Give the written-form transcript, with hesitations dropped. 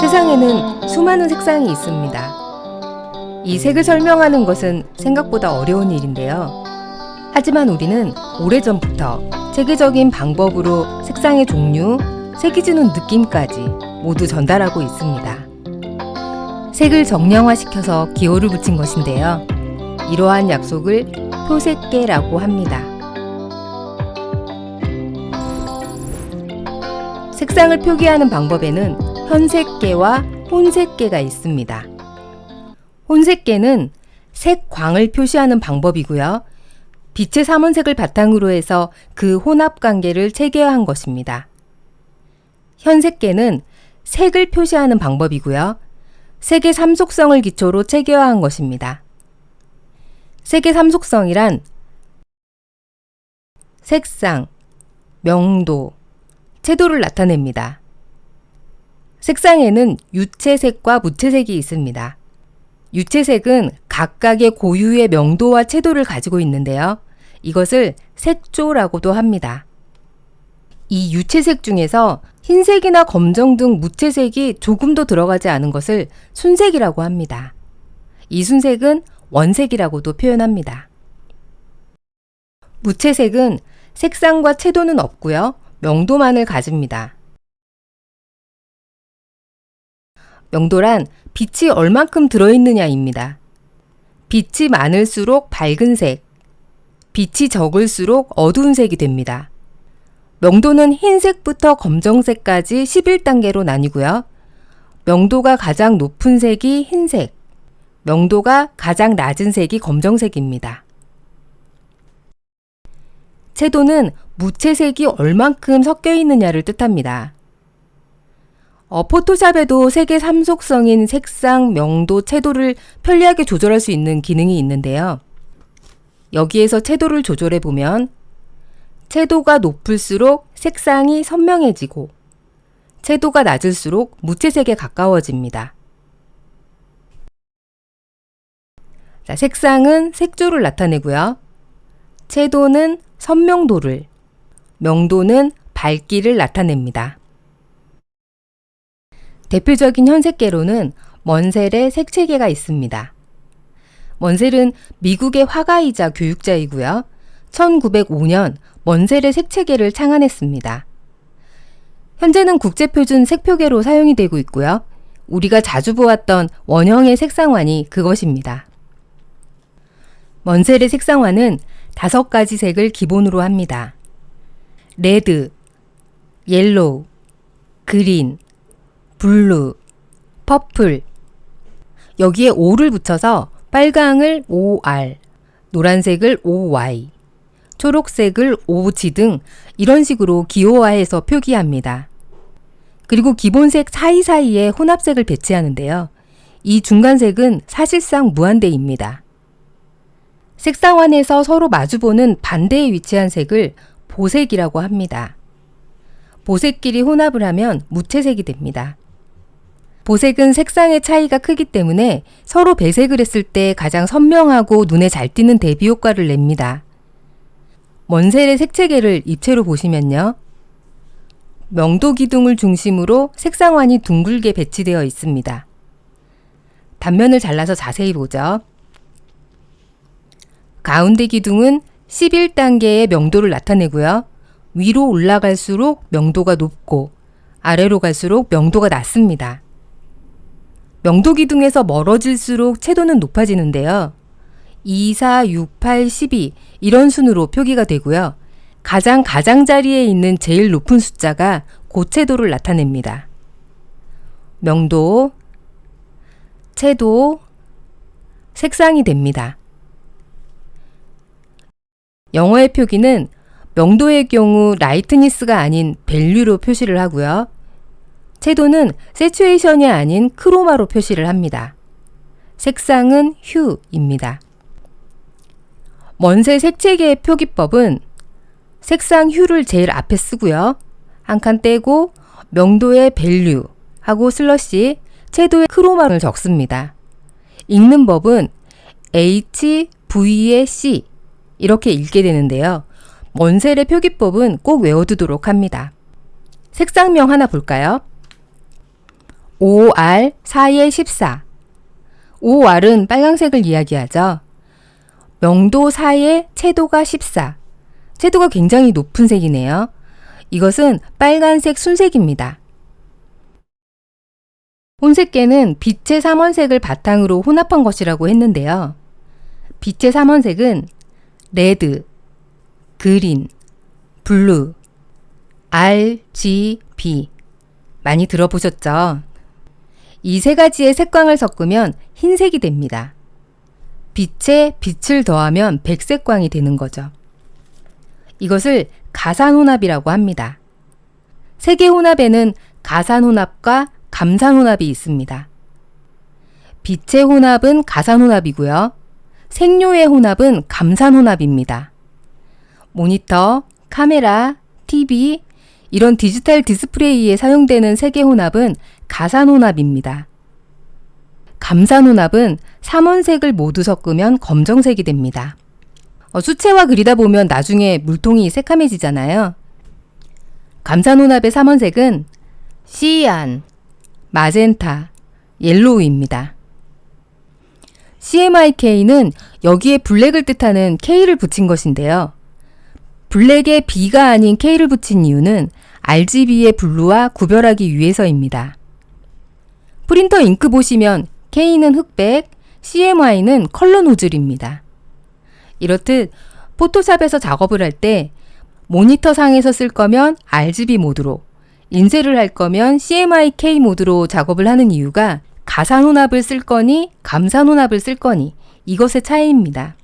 세상에는 수많은 색상이 있습니다. 이 색을 설명하는 것은 생각보다 어려운 일인데요. 하지만 우리는 오래전부터 체계적인 방법으로 색상의 종류, 색이 주는 느낌까지 모두 전달하고 있습니다. 색을 정량화시켜서 기호를 붙인 것인데요. 이러한 약속을 표색계라고 합니다. 색상을 표기하는 방법에는 현색계와 혼색계가 있습니다. 혼색계는 색광을 표시하는 방법이고요. 빛의 삼원색을 바탕으로 해서 그 혼합관계를 체계화한 것입니다. 현색계는 색을 표시하는 방법이고요. 색의 삼속성을 기초로 체계화한 것입니다. 색의 삼속성이란 색상, 명도, 채도를 나타냅니다. 색상에는 유채색과 무채색이 있습니다. 유채색은 각각의 고유의 명도와 채도를 가지고 있는데요. 이것을 색조라고도 합니다. 이 유채색 중에서 흰색이나 검정 등 무채색이 조금도 들어가지 않은 것을 순색이라고 합니다. 이 순색은 원색이라고도 표현합니다. 무채색은 색상과 채도는 없고요. 명도만을 가집니다. 명도란 빛이 얼만큼 들어있느냐입니다. 빛이 많을수록 밝은 색, 빛이 적을수록 어두운 색이 됩니다. 명도는 흰색부터 검정색까지 11단계로 나뉘고요. 명도가 가장 높은 색이 흰색, 명도가 가장 낮은 색이 검정색입니다. 채도는 무채색이 얼만큼 섞여 있느냐를 뜻합니다. 포토샵에도 색의 삼속성인 색상, 명도, 채도를 편리하게 조절할 수 있는 기능이 있는데요. 여기에서 채도를 조절해 보면 채도가 높을수록 색상이 선명해지고 채도가 낮을수록 무채색에 가까워집니다. 자, 색상은 색조를 나타내고요. 채도는 선명도를, 명도는 밝기를 나타냅니다. 대표적인 현색계로는 먼셀의 색체계가 있습니다. 먼셀은 미국의 화가이자 교육자이고요. 1905년 먼셀의 색체계를 창안했습니다. 현재는 국제표준 색표계로 사용이 되고 있고요. 우리가 자주 보았던 원형의 색상환이 그것입니다. 먼셀의 색상환은 5가지 색을 기본으로 합니다. 레드, 옐로우, 그린, 블루, 퍼플, 여기에 O를 붙여서 빨강을 OR, 노란색을 OY, 초록색을 OG 등 이런 식으로 기호화해서 표기합니다. 그리고 기본색 사이사이에 혼합색을 배치하는데요. 이 중간색은 사실상 무한대입니다. 색상환에서 서로 마주보는 반대에 위치한 색을 보색이라고 합니다. 보색끼리 혼합을 하면 무채색이 됩니다. 보색은 색상의 차이가 크기 때문에 서로 배색을 했을 때 가장 선명하고 눈에 잘 띄는 대비 효과를 냅니다. 먼셀의 색체계를 입체로 보시면요. 명도 기둥을 중심으로 색상환이 둥글게 배치되어 있습니다. 단면을 잘라서 자세히 보죠. 가운데 기둥은 11단계의 명도를 나타내고요. 위로 올라갈수록 명도가 높고 아래로 갈수록 명도가 낮습니다. 명도 기둥에서 멀어질수록 채도는 높아지는데요. 2, 4, 6, 8, 12 이런 순으로 표기가 되고요. 가장 가장자리에 있는 제일 높은 숫자가 고채도를 나타냅니다. 명도, 채도, 색상이 됩니다. 영어의 표기는 명도의 경우 라이트니스가 아닌 밸류로 표시를 하고요. 채도는 세츄에이션이 아닌 크로마로 표시를 합니다. 색상은 휴입니다. 먼셀 색체계의 표기법은 색상 휴를 제일 앞에 쓰고요. 한 칸 떼고 명도의 밸류 하고 슬러시, 채도의 크로마를 적습니다. 읽는 법은 HV의 C 이렇게 읽게 되는데요. 먼셀의 표기법은 꼭 외워두도록 합니다. 색상명 하나 볼까요? 5R 4에 14. 5R은 빨강색을 이야기하죠. 명도 4에 채도가 14. 채도가 굉장히 높은 색이네요. 이것은 빨간색 순색입니다. 혼색계는 빛의 삼원색을 바탕으로 혼합한 것이라고 했는데요. 빛의 삼원색은 레드, 그린, 블루, RGB 많이 들어보셨죠? 이 세 가지의 색광을 섞으면 흰색이 됩니다. 빛에 빛을 더하면 백색광이 되는 거죠. 이것을 가산혼합이라고 합니다. 색의 혼합에는 가산혼합과 감산혼합이 있습니다. 빛의 혼합은 가산혼합이고요. 색료의 혼합은 감산혼합입니다. 모니터, 카메라, TV, 이런 디지털 디스플레이에 사용되는 색의 혼합은 가산혼합입니다. 감산혼합은 삼원색을 모두 섞으면 검정색이 됩니다. 수채화 그리다 보면 나중에 물통이 새카매지잖아요. 감산혼합의 삼원색은 시안, 마젠타, 옐로우입니다. CMYK는 여기에 블랙을 뜻하는 K를 붙인 것인데요. 블랙에 B가 아닌 K를 붙인 이유는 RGB의 블루와 구별하기 위해서입니다. 프린터 잉크 보시면 K는 흑백, CMY는 컬러 노즐입니다. 이렇듯 포토샵에서 작업을 할 때 모니터 상에서 쓸 거면 RGB 모드로, 인쇄를 할 거면 CMYK 모드로 작업을 하는 이유가 가산혼합을 쓸 거니 감산혼합을 쓸 거니 이것의 차이입니다.